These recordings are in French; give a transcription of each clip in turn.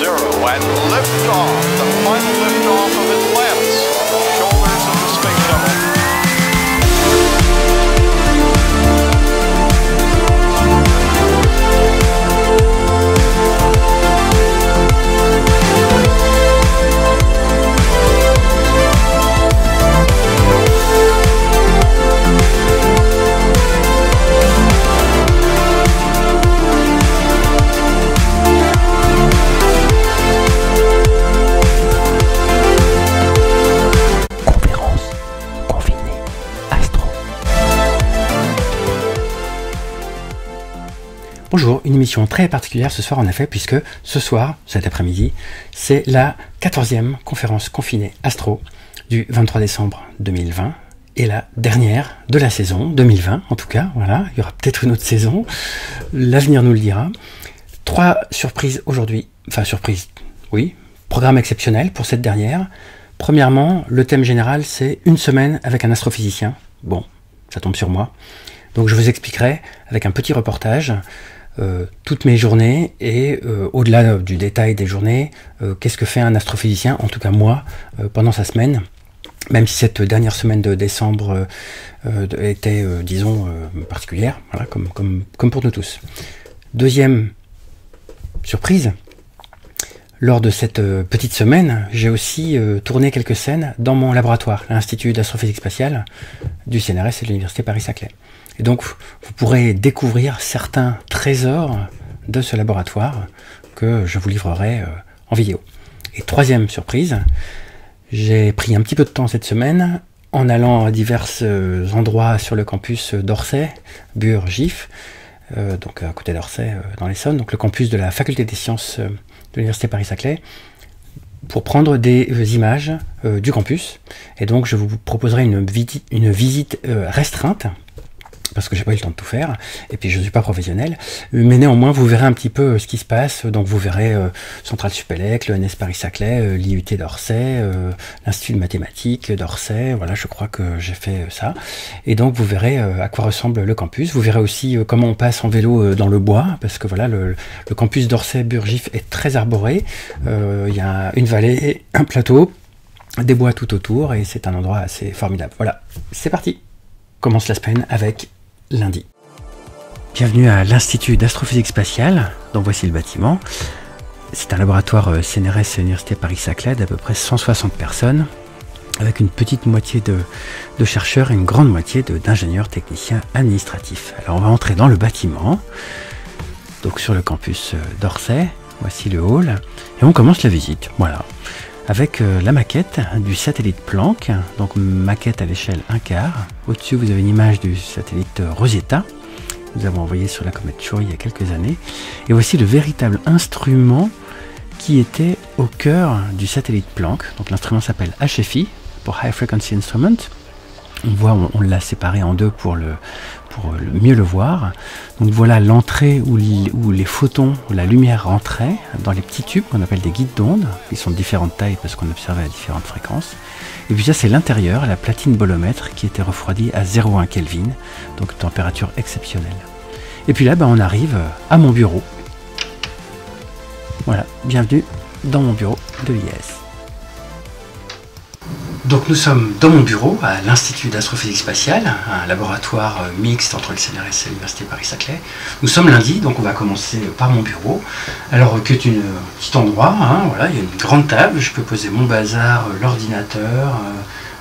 zero and liftoff, the final liftoff of Atlantis, shoulders of the space shuttle. Bonjour, une émission très particulière ce soir en effet, puisque ce soir, cet après-midi, c'est la 14e conférence confinée Astro du 23 décembre 2020 et la dernière de la saison 2020 en tout cas, voilà, il y aura peut-être une autre saison, l'avenir nous le dira. 3 surprises aujourd'hui, enfin surprise, oui, programme exceptionnel pour cette dernière. Premièrement, le thème général c'est une semaine avec un astrophysicien, bon, ça tombe sur moi, donc je vous expliquerai avec un petit reportage toutes mes journées et au-delà du détail des journées, qu'est-ce que fait un astrophysicien, en tout cas moi, pendant sa semaine, même si cette dernière semaine de décembre était, disons, particulière, voilà, comme pour nous tous. Deuxième surprise, lors de cette petite semaine, j'ai aussi tourné quelques scènes dans mon laboratoire, l'Institut d'astrophysique spatiale du CNRS et de l'Université Paris-Saclay. Et donc, vous pourrez découvrir certains trésors de ce laboratoire que je vous livrerai en vidéo. Et troisième surprise, j'ai pris un petit peu de temps cette semaine en allant à divers endroits sur le campus d'Orsay, Bure, Gif, donc à côté d'Orsay, dans l'Essonne, donc le campus de la Faculté des Sciences de l'Université Paris-Saclay, pour prendre des images du campus. Et donc, je vous proposerai une visite restreinte, parce que j'ai pas eu le temps de tout faire, et puis je ne suis pas professionnel, mais néanmoins vous verrez un petit peu ce qui se passe, donc vous verrez Centrale Supélec, le l'ENS Paris-Saclay, l'IUT d'Orsay, l'Institut de mathématiques d'Orsay, voilà, je crois que j'ai fait ça, et donc vous verrez à quoi ressemble le campus, vous verrez aussi comment on passe en vélo dans le bois, parce que voilà, le campus d'Orsay-Burgif est très arboré, il y a une vallée, un plateau, des bois tout autour, et c'est un endroit assez formidable. Voilà, c'est parti, commence la semaine avec lundi. Bienvenue à l'Institut d'astrophysique spatiale, donc voici le bâtiment. C'est un laboratoire CNRS et Université Paris-Saclay d'à peu près 160 personnes, avec une petite moitié de chercheurs et une grande moitié d'ingénieurs techniciens administratifs. Alors on va entrer dans le bâtiment, donc sur le campus d'Orsay, voici le hall, et on commence la visite, voilà. Avec la maquette du satellite Planck, donc maquette à l'échelle 1/4. Au-dessus, vous avez une image du satellite Rosetta, que nous avons envoyé sur la comète Chury il y a quelques années. Et voici le véritable instrument qui était au cœur du satellite Planck. Donc l'instrument s'appelle HFI, pour High Frequency Instrument. On voit, on l'a séparé en deux pour mieux le voir. Donc voilà l'entrée où les photons, où la lumière rentrait dans les petits tubes qu'on appelle des guides d'onde. Ils sont de différentes tailles parce qu'on observait à différentes fréquences. Et puis ça c'est l'intérieur, la platine bolomètre qui était refroidie à 0,1 Kelvin, donc température exceptionnelle. Et puis là on arrive à mon bureau. Voilà, bienvenue dans mon bureau de l'IAS. Donc nous sommes dans mon bureau à l'Institut d'astrophysique spatiale, un laboratoire mixte entre le CNRS et l'Université Paris-Saclay. Nous sommes lundi, donc on va commencer par mon bureau. Alors que un petit endroit, hein, voilà, il y a une grande table, je peux poser mon bazar, l'ordinateur,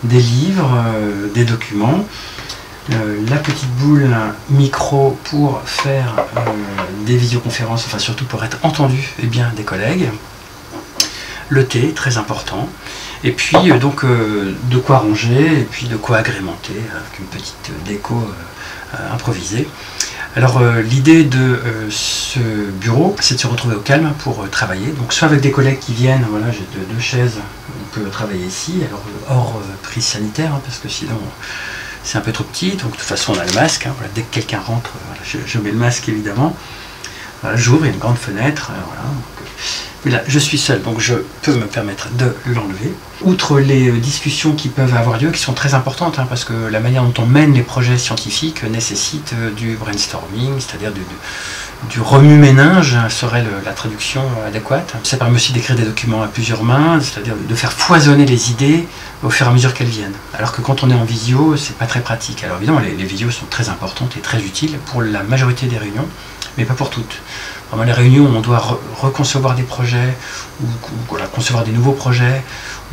des livres, des documents, la petite boule micro pour faire des visioconférences, enfin surtout pour être entendu et bien des collègues. Le thé, très important. Et puis donc de quoi ranger et puis de quoi agrémenter avec une petite déco improvisée. Alors l'idée de ce bureau, c'est de se retrouver au calme pour travailler. Donc soit avec des collègues qui viennent, voilà, j'ai deux chaises, on peut travailler ici, alors hors prise sanitaire, hein, parce que sinon c'est un peu trop petit. Donc de toute façon on a le masque, hein, voilà, dès que quelqu'un rentre, voilà, je mets le masque évidemment. Voilà, j'ouvre, il y a une grande fenêtre, voilà. Donc, Mais là, je suis seul, donc je peux me permettre de l'enlever. Outre les discussions qui peuvent avoir lieu, qui sont très importantes, hein, parce que la manière dont on mène les projets scientifiques nécessite du brainstorming, c'est-à-dire du remue-ménage serait la traduction adéquate. Ça permet aussi d'écrire des documents à plusieurs mains, c'est-à-dire de faire foisonner les idées au fur et à mesure qu'elles viennent. Alors que quand on est en visio, c'est pas très pratique. Alors évidemment, les visios sont très importantes et très utiles pour la majorité des réunions, mais pas pour toutes. Vraiment, les réunions où on doit reconcevoir des projets, ou voilà, concevoir des nouveaux projets,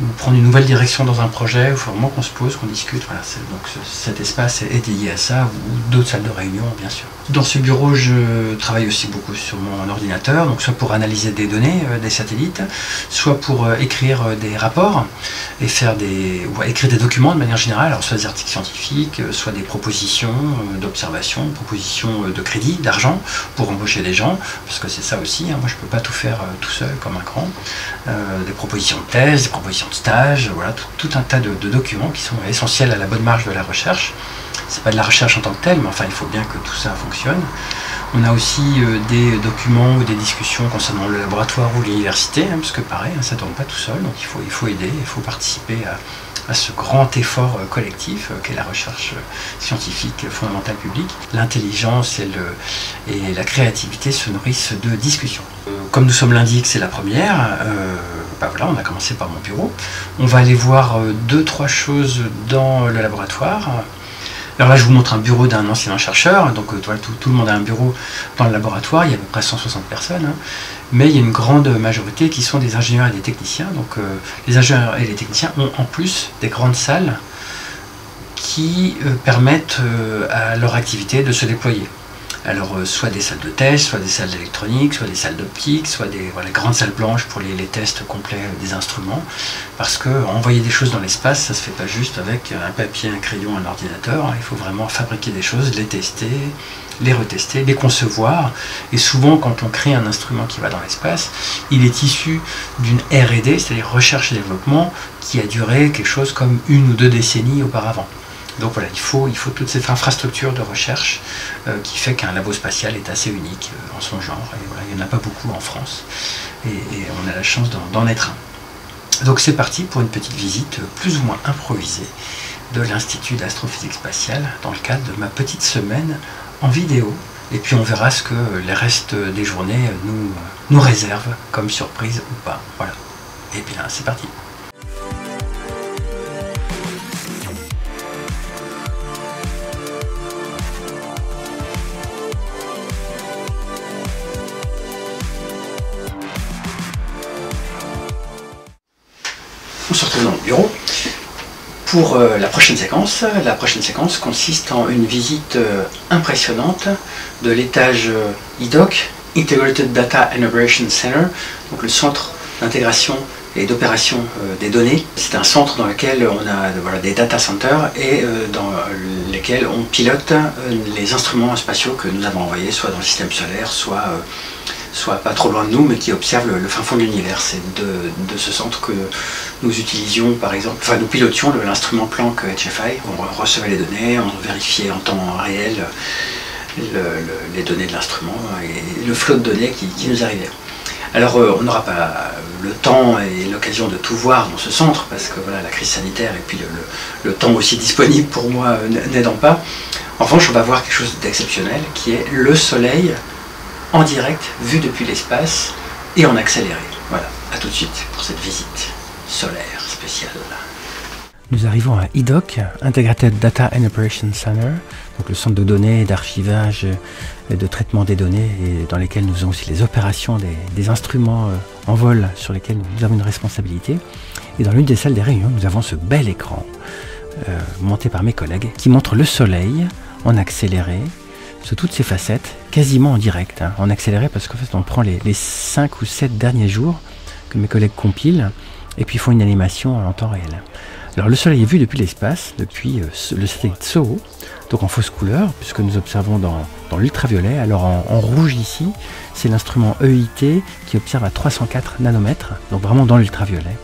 ou prendre une nouvelle direction dans un projet, il faut vraiment qu'on se pose, qu'on discute. Voilà, donc cet espace est dédié à ça, ou d'autres salles de réunion, bien sûr. Dans ce bureau, je travaille aussi beaucoup sur mon ordinateur, donc soit pour analyser des données des satellites, soit pour écrire des rapports et écrire des documents de manière générale, alors soit des articles scientifiques, soit des propositions d'observation, propositions de crédit, d'argent pour embaucher des gens, parce que c'est ça aussi, hein, moi je ne peux pas tout faire tout seul comme un cran, des propositions de thèse, des propositions de stage, voilà, tout un tas de documents qui sont essentiels à la bonne marche de la recherche. C'est pas de la recherche en tant que telle, mais enfin il faut bien que tout ça fonctionne. On a aussi des documents ou des discussions concernant le laboratoire ou l'université, hein, parce que pareil, hein, ça ne tourne pas tout seul, donc il faut aider, il faut participer à ce grand effort collectif qu'est la recherche scientifique fondamentale publique. L'intelligence et la créativité se nourrissent de discussions. Comme nous sommes lundi, que c'est la première, voilà, on a commencé par mon bureau. On va aller voir 2-3 choses dans le laboratoire. Alors là, je vous montre un bureau d'un ancien chercheur, donc tout le monde a un bureau dans le laboratoire, il y a à peu près 160 personnes, hein, mais il y a une grande majorité qui sont des ingénieurs et des techniciens, donc les ingénieurs et les techniciens ont en plus des grandes salles qui permettent à leur activité de se déployer. Alors soit des salles de test, soit des salles d'électronique, soit des salles d'optique, soit des grandes salles blanches pour les tests complets des instruments, parce que envoyer des choses dans l'espace, ça se fait pas juste avec un papier, un crayon, un ordinateur, hein. Il faut vraiment fabriquer des choses, les tester, les retester, les concevoir, et souvent quand on crée un instrument qui va dans l'espace, il est issu d'une R&D, c'est-à-dire recherche et développement, qui a duré quelque chose comme 1 ou 2 décennies auparavant. Donc voilà, il faut toute cette infrastructure de recherche qui fait qu'un labo spatial est assez unique en son genre. Et voilà, il n'y en a pas beaucoup en France. Et on a la chance d'en être un. Donc c'est parti pour une petite visite plus ou moins improvisée de l'Institut d'astrophysique spatiale dans le cadre de ma petite semaine en vidéo. Et puis on verra ce que les restes des journées nous réservent comme surprise ou pas. Voilà. Et bien c'est parti. On se retrouve dans le bureau pour la prochaine séquence. La prochaine séquence consiste en une visite impressionnante de l'étage IDOC, Integrated Data and Operation Center, donc le centre d'intégration et d'opération des données. C'est un centre dans lequel on a des data centers et dans lesquels on pilote les instruments spatiaux que nous avons envoyés, soit dans le système solaire, soit pas trop loin de nous, mais qui observent le fin fond de l'univers. C'est de ce centre que nous utilisions, par exemple, enfin nous pilotions l'instrument Planck HFI. On recevait les données, on vérifiait en temps réel les données de l'instrument et le flot de données qui nous arrivait. Alors on n'aura pas le temps et l'occasion de tout voir dans ce centre, parce que voilà, la crise sanitaire et puis le temps aussi disponible pour moi n'aidant pas. En revanche, on va voir quelque chose d'exceptionnel, qui est le Soleil en direct, vu depuis l'espace et en accéléré. Voilà, à tout de suite pour cette visite solaire spéciale. Nous arrivons à IDOC, Integrated Data and Operation Center, donc le centre de données, d'archivage et de traitement des données, et dans lesquels nous faisons aussi les opérations des instruments en vol sur lesquels nous avons une responsabilité. Et dans l'une des salles des réunions, nous avons ce bel écran monté par mes collègues qui montre le Soleil en accéléré, sous toutes ses facettes, quasiment en direct, hein, en accéléré, parce qu'en fait on prend les 5 ou 7 derniers jours que mes collègues compilent et puis font une animation en temps réel. Alors le Soleil est vu depuis l'espace, depuis le satellite SOHO, donc en fausse couleur, puisque nous observons dans l'ultraviolet. Alors en rouge ici, c'est l'instrument EIT qui observe à 304 nanomètres, donc vraiment dans l'ultraviolet.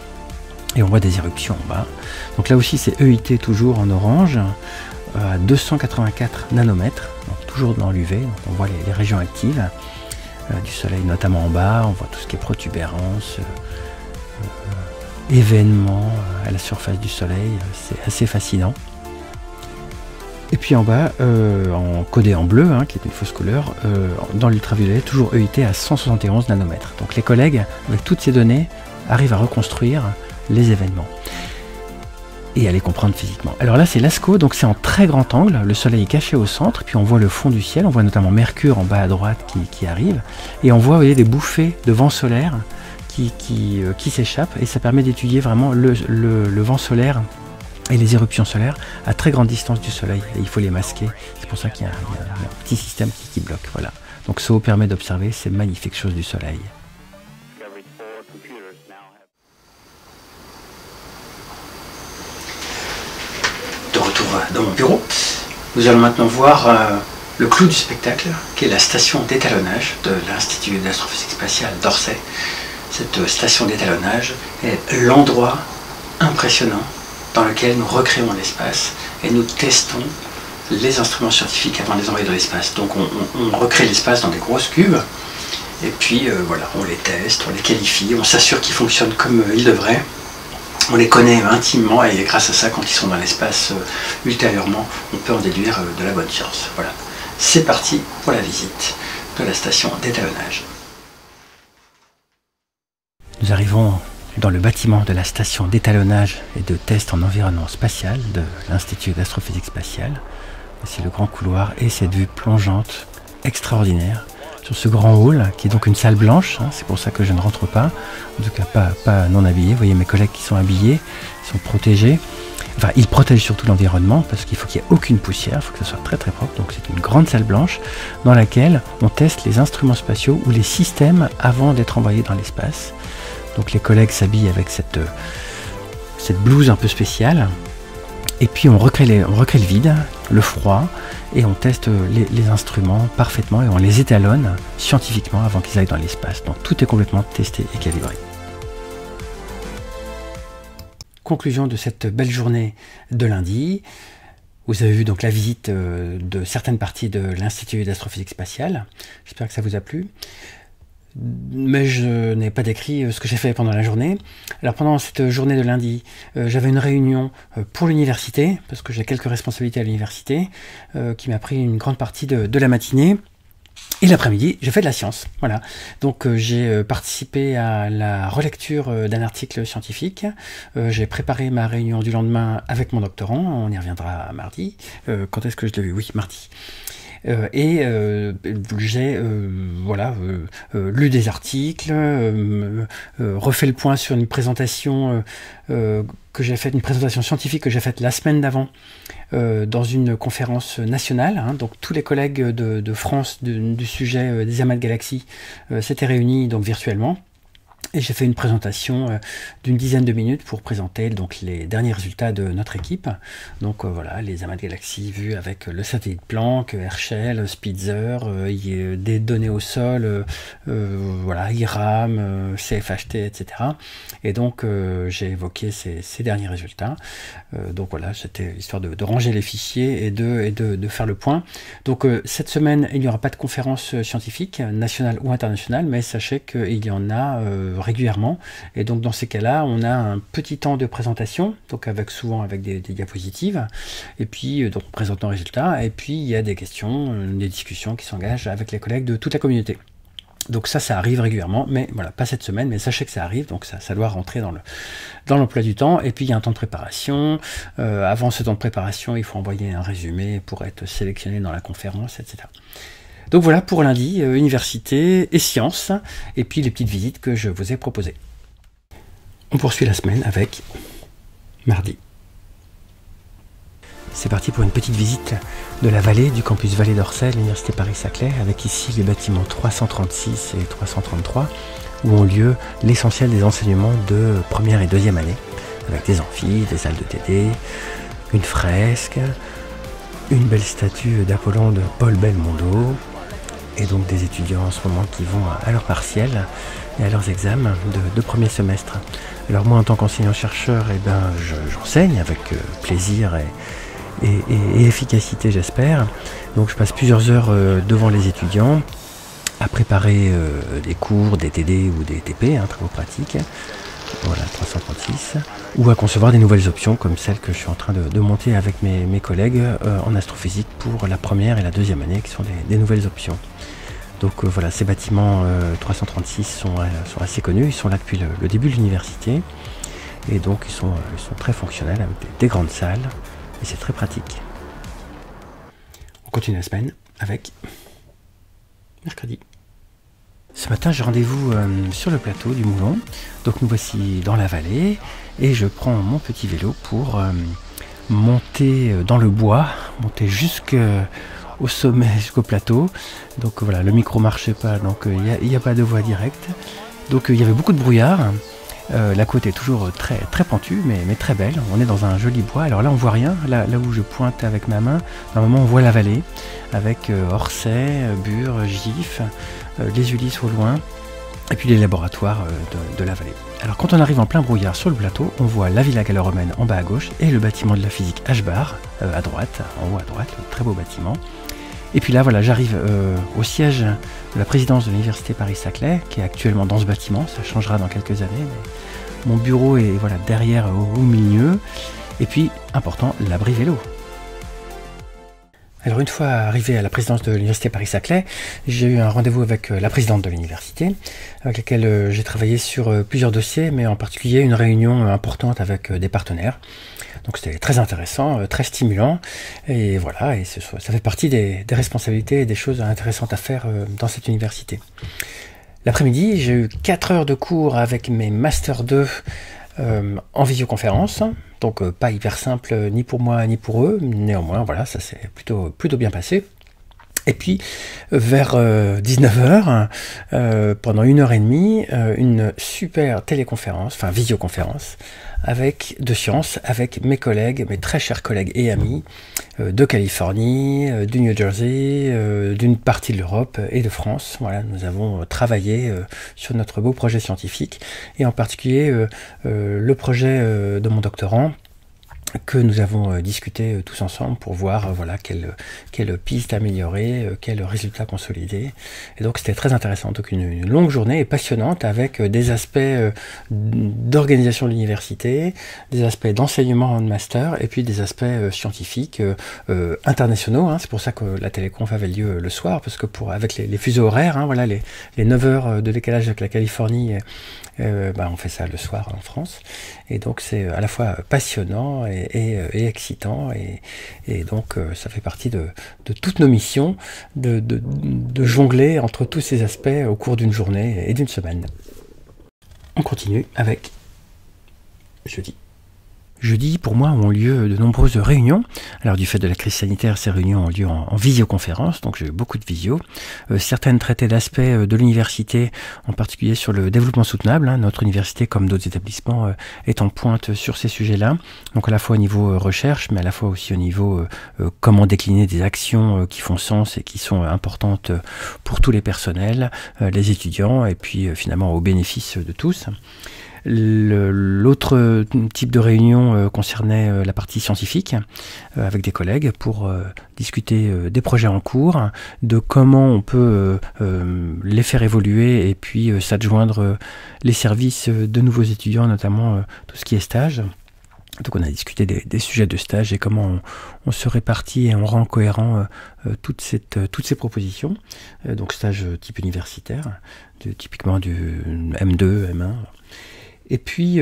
Et on voit des éruptions en bas. Donc là aussi c'est EIT toujours en orange, à 284 nanomètres, donc toujours dans l'UV, donc on voit les régions actives. du soleil, notamment en bas. On voit tout ce qui est protubérance, événements à la surface du soleil. C'est assez fascinant. Et puis en bas, codé en bleu, qui est une fausse couleur, dans l'ultraviolet, toujours EIT à 171 nanomètres. Donc les collègues, avec toutes ces données, arrivent à reconstruire les événements et à les comprendre physiquement. Alors là, c'est LASCO, donc c'est en très grand angle. Le soleil est caché au centre, puis on voit le fond du ciel. On voit notamment Mercure en bas à droite qui arrive. Et on voit, vous voyez, des bouffées de vent solaire qui s'échappent. Et ça permet d'étudier vraiment le vent solaire et les éruptions solaires à très grande distance du soleil. Et il faut les masquer. C'est pour ça qu'il y a un petit système qui bloque. Voilà. Donc SOHO permet d'observer ces magnifiques choses du soleil. De retour dans mon bureau, nous allons maintenant voir le clou du spectacle, qui est la station d'étalonnage de l'Institut d'astrophysique spatiale d'Orsay. Cette station d'étalonnage est l'endroit impressionnant dans lequel nous recréons l'espace et nous testons les instruments scientifiques avant de les envoyer dans l'espace. Donc on recrée l'espace dans des grosses cubes, et puis voilà, on les teste, on les qualifie, on s'assure qu'ils fonctionnent comme ils devraient. On les connaît intimement, et grâce à ça, quand ils sont dans l'espace ultérieurement, on peut en déduire de la bonne science. Voilà, c'est parti pour la visite de la station d'étalonnage. Nous arrivons dans le bâtiment de la station d'étalonnage et de test en environnement spatial de l'Institut d'astrophysique spatiale. Voici le grand couloir et cette vue plongeante extraordinaire sur ce grand hall qui est donc une salle blanche. C'est pour ça que je ne rentre pas, en tout cas pas non habillé. Vous voyez mes collègues qui sont habillés, ils sont protégés. Enfin, ils protègent surtout l'environnement parce qu'il faut qu'il n'y ait aucune poussière, il faut que ce soit très très propre. Donc c'est une grande salle blanche dans laquelle on teste les instruments spatiaux ou les systèmes avant d'être envoyés dans l'espace. Donc les collègues s'habillent avec cette blouse un peu spéciale. Et puis on recrée le vide, le froid, et on teste les instruments parfaitement et on les étalonne scientifiquement avant qu'ils aillent dans l'espace. Donc tout est complètement testé et calibré. Conclusion de cette belle journée de lundi. Vous avez vu donc la visite de certaines parties de l'Institut d'astrophysique spatiale. J'espère que ça vous a plu. Mais je n'ai pas décrit ce que j'ai fait pendant la journée. Alors pendant cette journée de lundi, j'avais une réunion pour l'université, parce que j'ai quelques responsabilités à l'université, qui m'a pris une grande partie de la matinée. Et l'après-midi, j'ai fait de la science. Voilà. Donc j'ai participé à la relecture d'un article scientifique. J'ai préparé ma réunion du lendemain avec mon doctorant. On y reviendra mardi. Quand est-ce que je l'ai vu? Oui, mardi. J'ai lu des articles, refait le point sur une présentation que j'ai faite, une présentation scientifique que j'ai faite la semaine d'avant dans une conférence nationale. Donc tous les collègues de France du sujet des amas de galaxies s'étaient réunis donc virtuellement. Et j'ai fait une présentation d'une dizaine de minutes pour présenter donc les derniers résultats de notre équipe. Donc voilà, les amas de galaxies vus avec le satellite Planck, Herschel, Spitzer, des données au sol, voilà, IRAM, CFHT, etc. Et donc j'ai évoqué ces derniers résultats. Donc voilà, c'était histoire de ranger les fichiers et de faire le point. Donc cette semaine, il n'y aura pas de conférence scientifique, nationale ou internationale, mais sachez qu'il y en a régulièrement, et donc dans ces cas-là on a un petit temps de présentation, donc souvent avec des diapositives, et puis donc on présente nos résultats, et puis il y a des questions, des discussions qui s'engagent avec les collègues de toute la communauté. Donc ça arrive régulièrement, mais voilà, pas cette semaine, mais sachez que ça arrive, donc ça doit rentrer dans l'emploi du temps. Et puis il y a un temps de préparation. Avant ce temps de préparation, il faut envoyer un résumé pour être sélectionné dans la conférence, etc. Donc voilà pour lundi, université et sciences, et puis les petites visites que je vous ai proposées. On poursuit la semaine avec mardi. C'est parti pour une petite visite de la vallée, du campus Vallée d'Orsay, l'université Paris-Saclay, avec ici les bâtiments 336 et 333, où ont lieu l'essentiel des enseignements de première et deuxième année, avec des amphis, des salles de TD, une fresque, une belle statue d'Apollon de Paul Belmondo, et donc des étudiants en ce moment qui vont à leur partiel et à leurs examens de premier semestre. Alors moi en tant qu'enseignant-chercheur, j'enseigne avec plaisir et efficacité, j'espère. Donc je passe plusieurs heures devant les étudiants à préparer des cours, des TD ou des TP, travaux pratiques, voilà 336, ou à concevoir des nouvelles options comme celles que je suis en train de monter avec mes collègues en astrophysique pour la première et la deuxième année qui sont des nouvelles options. Donc voilà, ces bâtiments 336 sont assez connus, ils sont là depuis le début de l'université et donc ils sont très fonctionnels avec des grandes salles et c'est très pratique. On continue la semaine avec mercredi. Ce matin, j'ai rendez-vous sur le plateau du Moulon. Donc nous voici dans la vallée et je prends mon petit vélo pour monter dans le bois, monter jusqu'au sommet, jusqu'au plateau. Donc voilà, le micro marchait pas, donc il n'y a pas de voie directe. Donc il y avait beaucoup de brouillard. La côte est toujours très, très pentue, mais très belle. On est dans un joli bois. Alors là, on voit rien. Là où je pointe avec ma main, normalement, on voit la vallée avec Orsay, Bure, Gif, les Ulysses au loin, et puis les laboratoires de la vallée. Alors quand on arrive en plein brouillard sur le plateau, on voit la Villa gallo-romaine en bas à gauche et le bâtiment de la physique H-Bar à droite, en haut à droite, un très beau bâtiment. Et puis là, voilà, j'arrive au siège de la présidence de l'université Paris-Saclay, qui est actuellement dans ce bâtiment. Ça changera dans quelques années. Mais mon bureau est voilà, derrière, au milieu. Et puis, important, l'abri vélo. Alors une fois arrivé à la présidence de l'université Paris-Saclay, j'ai eu un rendez-vous avec la présidente de l'université, avec laquelle j'ai travaillé sur plusieurs dossiers, mais en particulier une réunion importante avec des partenaires. Donc c'était très intéressant, très stimulant, et voilà, et ça fait partie des responsabilités et des choses intéressantes à faire dans cette université. L'après-midi, j'ai eu 4 heures de cours avec mes Master 2 en visioconférence, donc pas hyper simple ni pour moi ni pour eux, néanmoins voilà, ça s'est plutôt bien passé. Et puis vers 19h, pendant 1h30, une super téléconférence, enfin visioconférence, de sciences, avec mes collègues, mes très chers collègues et amis de Californie, du New Jersey, d'une partie de l'Europe et de France. Voilà, nous avons travaillé sur notre beau projet scientifique, et en particulier le projet de mon doctorant, que nous avons discuté tous ensemble pour voir voilà, quelle piste améliorer, quel résultat consolider. Et donc c'était très intéressant. Donc une longue journée et passionnante avec des aspects d'organisation de l'université, des aspects d'enseignement de master et puis des aspects scientifiques internationaux. C'est pour ça que la téléconf avait lieu le soir, parce que avec les fuseaux horaires, voilà, les 9 heures de décalage avec la Californie, on fait ça le soir en France. Et donc c'est à la fois passionnant et excitant, et donc ça fait partie de toutes nos missions de jongler entre tous ces aspects au cours d'une journée et d'une semaine. On continue avec jeudi. Jeudi, pour moi, ont lieu de nombreuses réunions. Alors, du fait de la crise sanitaire, ces réunions ont lieu en visioconférence, donc j'ai eu beaucoup de visio. Certaines traitaient d'aspects de l'université, en particulier sur le développement soutenable. Notre université, comme d'autres établissements, est en pointe sur ces sujets-là. Donc, à la fois au niveau recherche, mais à la fois aussi au niveau comment décliner des actions qui font sens et qui sont importantes pour tous les personnels, les étudiants, et puis finalement au bénéfice de tous. L'autre type de réunion concernait la partie scientifique avec des collègues pour discuter des projets en cours, de comment on peut les faire évoluer et puis s'adjoindre les services de nouveaux étudiants, notamment tout ce qui est stage. Donc on a discuté des sujets de stage et comment on se répartit et on rend cohérent toutes ces propositions. Donc stage type universitaire, typiquement du M2, M1. Et puis,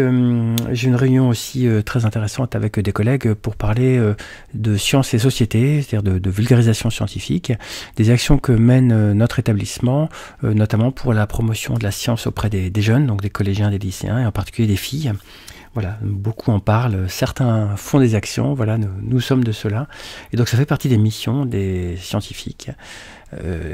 j'ai une réunion aussi très intéressante avec des collègues pour parler de sciences et société, c'est-à-dire de vulgarisation scientifique, des actions que mène notre établissement, notamment pour la promotion de la science auprès des jeunes, donc des collégiens, des lycéens, et en particulier des filles. Voilà, beaucoup en parlent, certains font des actions, voilà, nous sommes de cela. Et donc ça fait partie des missions des scientifiques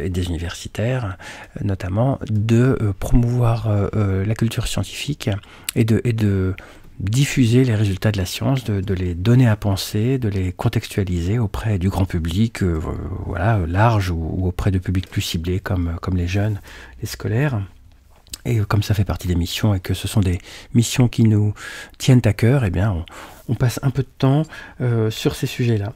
et des universitaires, notamment, de promouvoir la culture scientifique et de diffuser les résultats de la science, de les donner à penser, de les contextualiser auprès du grand public, voilà, large, ou auprès de publics plus ciblés comme les jeunes, les scolaires. Et comme ça fait partie des missions et que ce sont des missions qui nous tiennent à cœur, eh bien on passe un peu de temps sur ces sujets-là.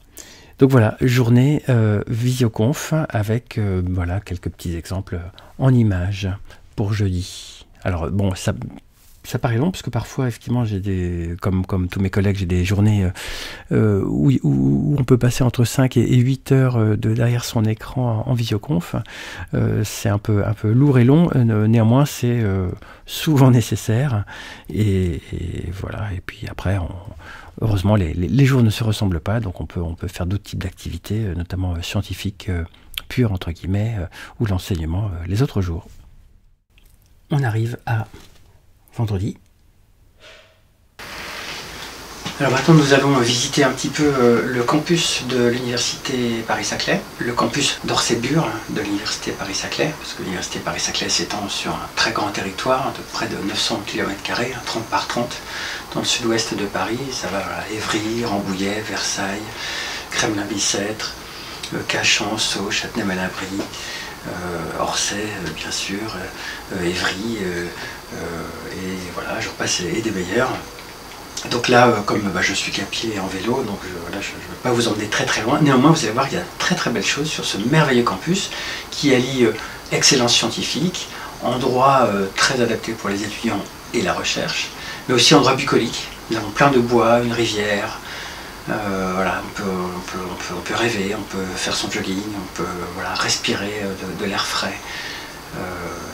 Donc voilà, journée visioconf avec voilà, quelques petits exemples en images pour jeudi. Alors bon, ça paraît long parce que parfois effectivement j'ai des comme tous mes collègues, j'ai des journées où on peut passer entre 5 et 8 heures derrière son écran en visioconf. C'est un peu lourd et long, néanmoins c'est souvent nécessaire et voilà. Et puis après heureusement les jours ne se ressemblent pas, donc on peut faire d'autres types d'activités, notamment scientifiques pures entre guillemets, ou l'enseignement les autres jours. On arrive à vendredi. Alors maintenant nous allons visiter un petit peu le campus de l'université Paris-Saclay, le campus d'Orsay-Bure de l'université Paris-Saclay, parce que l'université Paris-Saclay s'étend sur un très grand territoire de près de 900 km², 30 par 30, dans le sud-ouest de Paris. Ça va à Évry, Rambouillet, Versailles, Kremlin-Bicêtre, Cachan, Sceaux, Châtenay-Malabry, Orsay bien sûr, Évry, et voilà, j'en passe et des meilleurs. Donc là, comme je suis qu'à pied et en vélo, donc je ne vais pas vous emmener très loin. Néanmoins, vous allez voir qu'il y a très belles choses sur ce merveilleux campus qui allie excellence scientifique, endroit très adapté pour les étudiants et la recherche, mais aussi endroit bucolique. Nous avons plein de bois, une rivière. Voilà, on peut rêver, on peut faire son jogging, on peut voilà, respirer de l'air frais.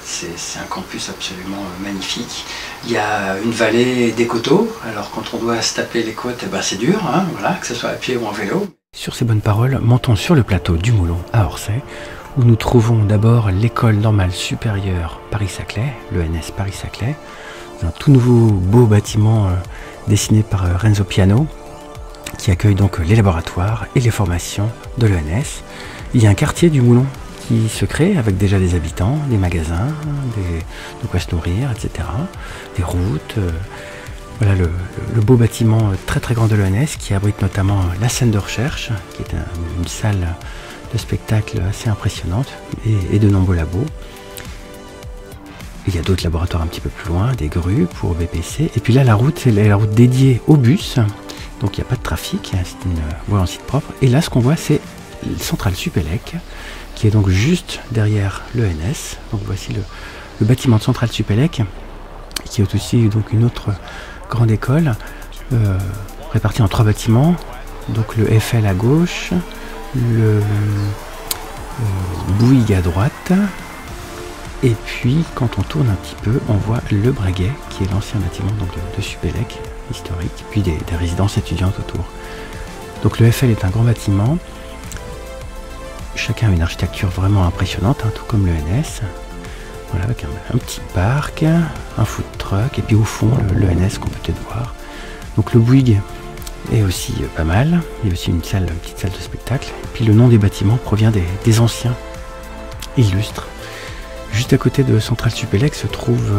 C'est un campus absolument magnifique. Il y a une vallée des coteaux, alors quand on doit se taper les côtes, c'est dur, hein, voilà, que ce soit à pied ou en vélo. Sur ces bonnes paroles, montons sur le plateau du Moulon à Orsay, où nous trouvons d'abord l'école normale supérieure Paris-Saclay, l'ENS Paris-Saclay, un tout nouveau beau bâtiment dessiné par Renzo Piano, qui accueille donc les laboratoires et les formations de l'ENS. Il y a un quartier du Moulon qui se crée avec déjà des habitants, des magasins, de quoi se nourrir, etc. Des routes. Voilà le beau bâtiment très grand de l'ENS qui abrite notamment la scène de recherche, qui est une salle de spectacle assez impressionnante, et de nombreux labos. Il y a d'autres laboratoires un petit peu plus loin, des grues pour BPC. Et puis là, la route, c'est la route dédiée au bus. Donc il n'y a pas de trafic, c'est une voie en site propre. Et là, ce qu'on voit, c'est le centrale Supélec, qui est donc juste derrière l'ENS. Donc voici le bâtiment de centrale Supélec, qui est aussi donc une autre grande école, répartie en 3 bâtiments. Donc le FL à gauche, le Bouygues à droite, et puis quand on tourne un petit peu, on voit le Breguet, qui est l'ancien bâtiment donc de Supélec, historique, puis des résidences étudiantes autour. Donc le FL est un grand bâtiment, chacun a une architecture vraiment impressionnante, hein, tout comme le NS. Voilà, avec un petit parc, un food truck, et puis au fond le NS qu'on peut peut-être voir. Donc le Bouygues est aussi pas mal, il y a aussi une petite salle de spectacle, et puis le nom des bâtiments provient des anciens illustres. Juste à côté de Centrale Supélec se trouve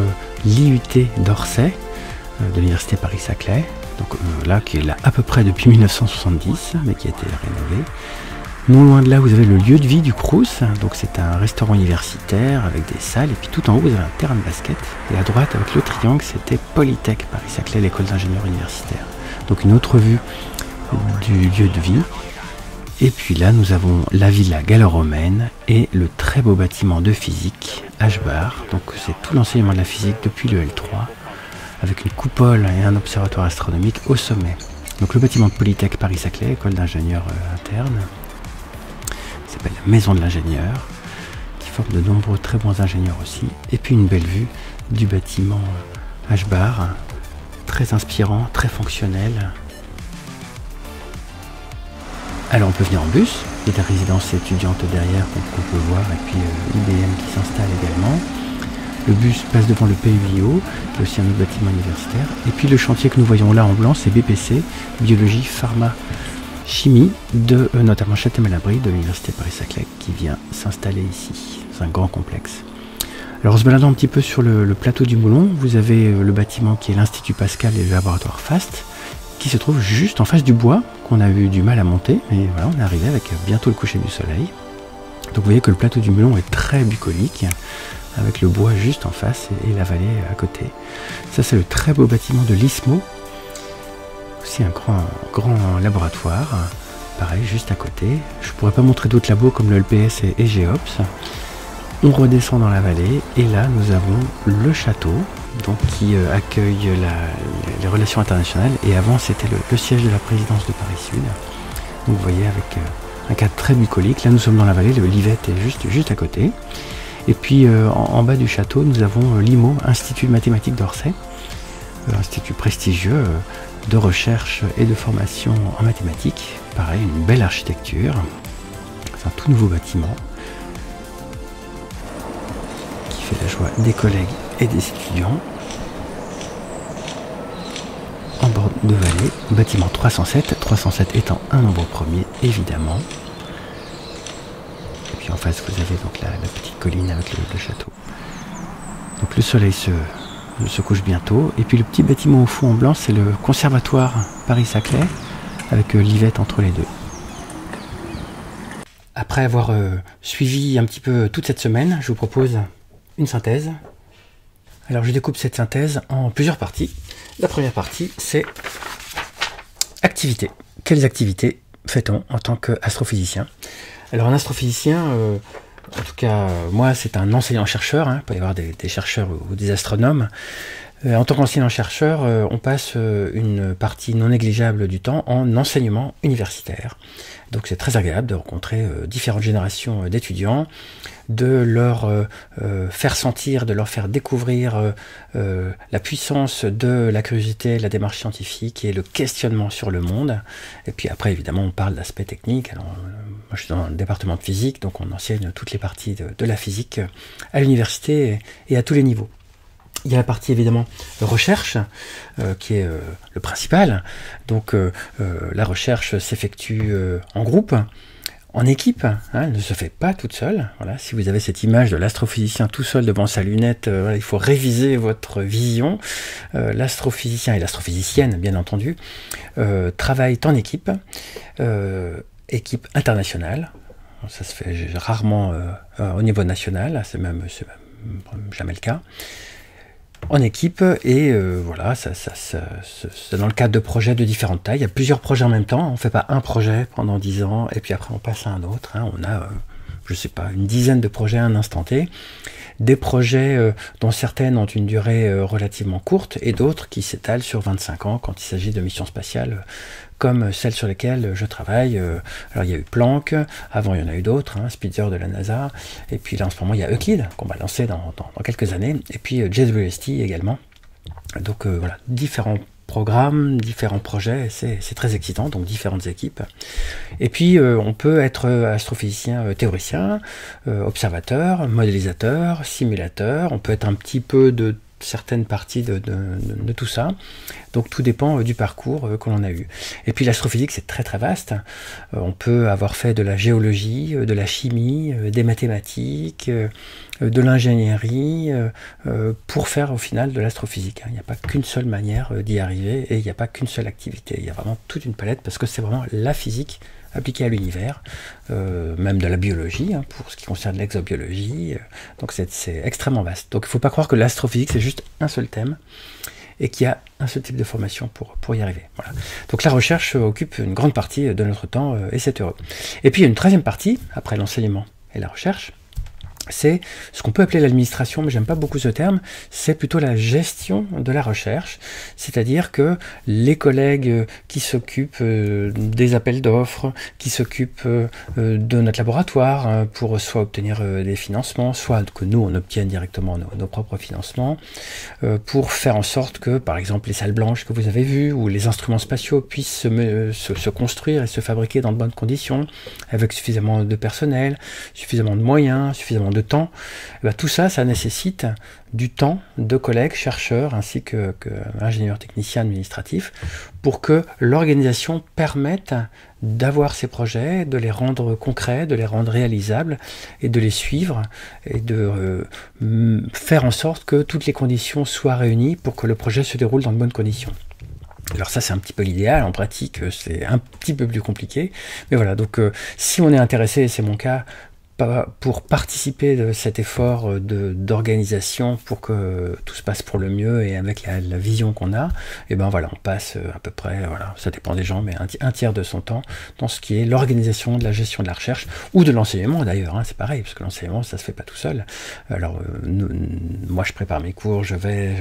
l'IUT d'Orsay, de l'université Paris-Saclay, donc là qui est là à peu près depuis 1970, mais qui a été rénové. Non loin de là, vous avez le lieu de vie du Crous, donc c'est un restaurant universitaire avec des salles, et puis tout en haut, vous avez un terrain de basket, et à droite, avec le triangle, c'était Polytech Paris-Saclay, l'école d'ingénieurs universitaires. Donc une autre vue du lieu de vie. Et puis là, nous avons la villa gallo-romaine et le très beau bâtiment de physique H-Bar. Donc c'est tout l'enseignement de la physique depuis le L3, avec une coupole et un observatoire astronomique au sommet. Donc le bâtiment de Polytech Paris-Saclay, école d'ingénieurs interne, qui s'appelle la Maison de l'ingénieur, qui forme de nombreux très bons ingénieurs aussi. Et puis une belle vue du bâtiment H-Bar, très inspirant, très fonctionnel. Alors on peut venir en bus, il y a des résidences étudiantes derrière qu'on peut voir, et puis IBM qui s'installe également. Le bus passe devant le PUIO, qui est aussi un autre bâtiment universitaire. Et puis le chantier que nous voyons là en blanc, c'est BPC, Biologie, Pharma, Chimie, de notamment Châtenay-Malabry, de l'université Paris-Saclay, qui vient s'installer ici. C'est un grand complexe. Alors en se baladant un petit peu sur le plateau du Moulon, vous avez le bâtiment qui est l'Institut Pascal et le laboratoire FAST, qui se trouve juste en face du bois, qu'on a eu du mal à monter, mais voilà, on est arrivé avec bientôt le coucher du soleil. Donc vous voyez que le plateau du Moulon est très bucolique, avec le bois juste en face et la vallée à côté. Ça c'est le très beau bâtiment de l'ISMO, aussi un grand laboratoire, pareil, juste à côté. Je pourrais pas montrer d'autres labos comme le LPS et GEOPS. On redescend dans la vallée et là nous avons le château donc, qui accueille les relations internationales, et avant c'était le siège de la présidence de Paris Sud. Donc vous voyez avec un cadre très bucolique. Là nous sommes dans la vallée, le Livette est juste à côté. Et puis en bas du château nous avons l'IMO, Institut mathématique d'Orsay, institut prestigieux de recherche et de formation en mathématiques. Pareil, une belle architecture. C'est un tout nouveau bâtiment qui fait la joie des collègues et des étudiants. En bord de vallée, bâtiment 307 étant un nombre premier évidemment. Et puis en face vous avez donc la petite colline avec le château. Donc le soleil se couche bientôt. Et puis le petit bâtiment au fond en blanc, c'est le conservatoire Paris-Saclay, avec l'Ivette entre les deux. Après avoir suivi un petit peu toute cette semaine, je vous propose une synthèse. Alors je découpe cette synthèse en plusieurs parties. La première partie, c'est activités. Quelles activités fait-on en tant qu'astrophysicien? Alors un astrophysicien, en tout cas moi c'est un enseignant-chercheur, il peut y avoir des chercheurs ou des astronomes. En tant qu'enseignant-chercheur, on passe une partie non négligeable du temps en enseignement universitaire. Donc c'est très agréable de rencontrer différentes générations d'étudiants, de leur faire sentir, de leur faire découvrir la puissance de la curiosité, la démarche scientifique et le questionnement sur le monde. Et puis après, évidemment, on parle d'aspects techniques. Alors, moi, je suis dans le département de physique, donc on enseigne toutes les parties de la physique à l'université et à tous les niveaux. Il y a la partie évidemment recherche qui est le principal. Donc la recherche s'effectue en groupe, en équipe, elle ne se fait pas toute seule. Voilà, si vous avez cette image de l'astrophysicien tout seul devant sa lunette, voilà, il faut réviser votre vision. L'astrophysicien et l'astrophysicienne, bien entendu, travaillent en équipe, équipe internationale. Ça se fait rarement au niveau national, c'est même jamais le cas. En équipe, et voilà, c'est dans le cadre de projets de différentes tailles. Il y a plusieurs projets en même temps. On ne fait pas un projet pendant 10 ans et puis après on passe à un autre. On a, je sais pas, une dizaine de projets à un instant T. Des projets dont certaines ont une durée relativement courte et d'autres qui s'étalent sur 25 ans quand il s'agit de missions spatiales comme celles sur lesquelles je travaille. Alors il y a eu Planck, avant il y en a eu d'autres, Spitzer de la NASA, et puis là en ce moment il y a Euclid qu'on va lancer dans quelques années, et puis JWST également. Donc voilà, différents programmes, différents projets, c'est très excitant, donc différentes équipes. Et puis on peut être astrophysicien théoricien, observateur, modélisateur, simulateur, on peut être un petit peu de certaines parties de tout ça. Donc tout dépend du parcours que l'on a eu. Et puis l'astrophysique, c'est très très vaste. On peut avoir fait de la géologie, de la chimie, des mathématiques, de l'ingénierie, pour faire au final de l'astrophysique. Il n'y a pas qu'une seule manière d'y arriver et il n'y a pas qu'une seule activité. Il y a vraiment toute une palette parce que c'est vraiment la physique appliquée à l'univers, même de la biologie, pour ce qui concerne l'exobiologie. Donc c'est extrêmement vaste. Donc il ne faut pas croire que l'astrophysique, c'est juste un seul thème et qu'il y a un seul type de formation pour y arriver. Voilà. Donc la recherche occupe une grande partie de notre temps et c'est heureux. Et puis il y a une troisième partie, après l'enseignement et la recherche, c'est ce qu'on peut appeler l'administration, mais j'aime pas beaucoup ce terme, c'est plutôt la gestion de la recherche, c'est-à-dire que les collègues qui s'occupent des appels d'offres, qui s'occupent de notre laboratoire pour soit obtenir des financements, soit que nous on obtienne directement nos propres financements, pour faire en sorte que par exemple les salles blanches que vous avez vues ou les instruments spatiaux puissent se construire et se fabriquer dans de bonnes conditions, avec suffisamment de personnel, suffisamment de moyens, suffisamment de temps, tout ça, ça nécessite du temps de collègues, chercheurs, ainsi que ingénieurs techniciens administratifs, pour que l'organisation permette d'avoir ces projets, de les rendre concrets, de les rendre réalisables, et de les suivre, et de faire en sorte que toutes les conditions soient réunies pour que le projet se déroule dans de bonnes conditions. Alors ça c'est un petit peu l'idéal, en pratique c'est un petit peu plus compliqué, mais voilà, donc si on est intéressé, et c'est mon cas, pour participer de cet effort d'organisation pour que tout se passe pour le mieux et avec la vision qu'on a, et ben voilà, on passe à peu près, voilà, ça dépend des gens, mais un tiers de son temps dans ce qui est l'organisation de la gestion de la recherche ou de l'enseignement d'ailleurs, hein, c'est pareil, parce que l'enseignement ça se fait pas tout seul. Alors moi je prépare mes cours, je vais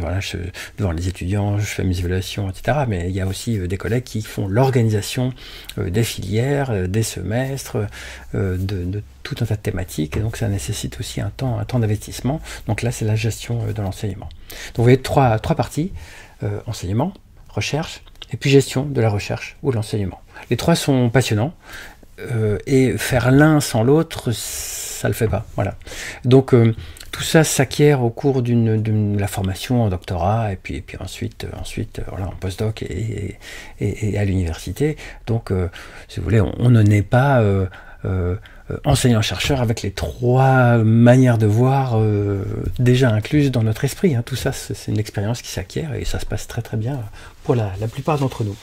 devant les étudiants, je fais mes évaluations, etc. Mais il y a aussi des collègues qui font l'organisation des filières, des semestres, de tout un tas de thématiques, et donc ça nécessite aussi un temps d'investissement. Donc là, c'est la gestion de l'enseignement. Donc vous voyez trois parties, enseignement, recherche, et puis gestion de la recherche ou de l'enseignement. Les trois sont passionnants, et faire l'un sans l'autre, ça le fait pas. Voilà. Donc tout ça s'acquiert au cours de la formation en doctorat, et puis ensuite voilà, en postdoc et à l'université. Donc, si vous voulez, on ne naît pas enseignant-chercheur avec les trois manières de voir déjà incluses dans notre esprit. Hein. Tout ça, c'est une expérience qui s'acquiert, et ça se passe très très bien pour la plupart d'entre nous.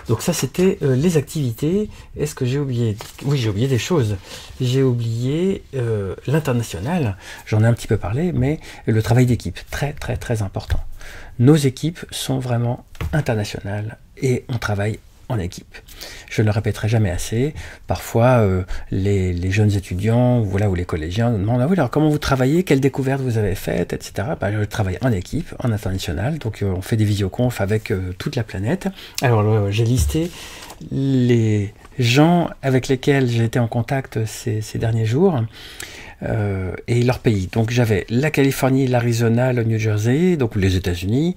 Donc ça, c'était les activités. Est-ce que j'ai oublié? Oui, j'ai oublié des choses. J'ai oublié l'international. J'en ai un petit peu parlé, mais le travail d'équipe, très très très important. Nos équipes sont vraiment internationales et on travaille en équipe. Je ne le répéterai jamais assez. Parfois, les jeunes étudiants ou les collégiens nous demandent: ah oui, alors comment vous travaillez, quelles découvertes vous avez faites, etc. Je travaille en équipe, en international. Donc on fait des visioconf avec toute la planète. Alors j'ai listé les gens avec lesquels j'ai été en contact ces derniers jours. Et leur pays. Donc j'avais la Californie, l'Arizona, le New Jersey, donc les États-Unis,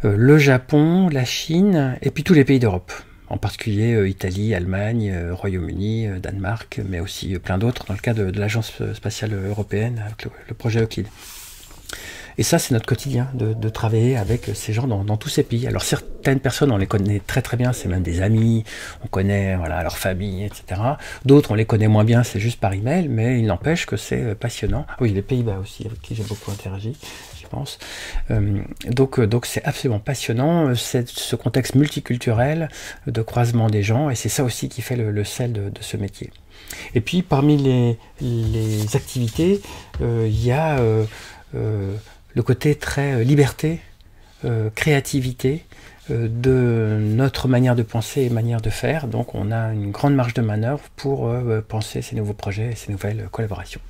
le Japon, la Chine, et puis tous les pays d'Europe. En particulier Italie, Allemagne, Royaume-Uni, Danemark, mais aussi plein d'autres dans le cas de l'Agence spatiale européenne avec le projet Euclid. Et ça, c'est notre quotidien, de travailler avec ces gens dans tous ces pays. Alors certaines personnes, on les connaît très très bien, c'est même des amis, on connaît leur famille, etc. D'autres, on les connaît moins bien, c'est juste par email, mais il n'empêche que c'est passionnant. Oui, les Pays-Bas aussi, avec qui j'ai beaucoup interagi, je pense. Donc c'est absolument passionnant, ce contexte multiculturel de croisement des gens, et c'est ça aussi qui fait le sel de ce métier. Et puis, parmi les activités, il y a le côté très liberté, créativité de notre manière de penser et manière de faire. Donc on a une grande marge de manœuvre pour penser ces nouveaux projets et ces nouvelles collaborations.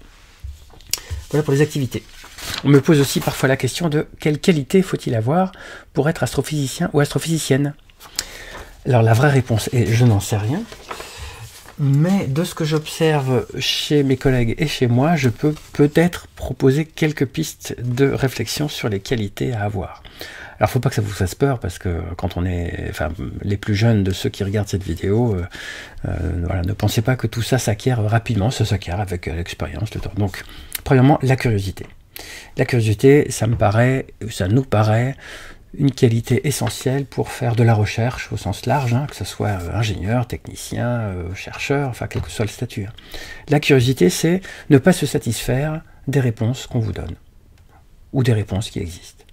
Voilà pour les activités. On me pose aussi parfois la question de quelle qualité faut-il avoir pour être astrophysicien ou astrophysicienne. Alors la vraie réponse est: je n'en sais rien. Mais de ce que j'observe chez mes collègues et chez moi, je peux peut-être proposer quelques pistes de réflexion sur les qualités à avoir. Alors, faut pas que ça vous fasse peur, parce que quand on est, les plus jeunes de ceux qui regardent cette vidéo, ne pensez pas que tout ça s'acquiert rapidement, ça s'acquiert avec l'expérience, le temps. Donc, premièrement, la curiosité. La curiosité, ça nous paraît une qualité essentielle pour faire de la recherche au sens large, que ce soit ingénieur, technicien, chercheur, quel que soit le statut. La curiosité, c'est ne pas se satisfaire des réponses qu'on vous donne, ou des réponses qui existent.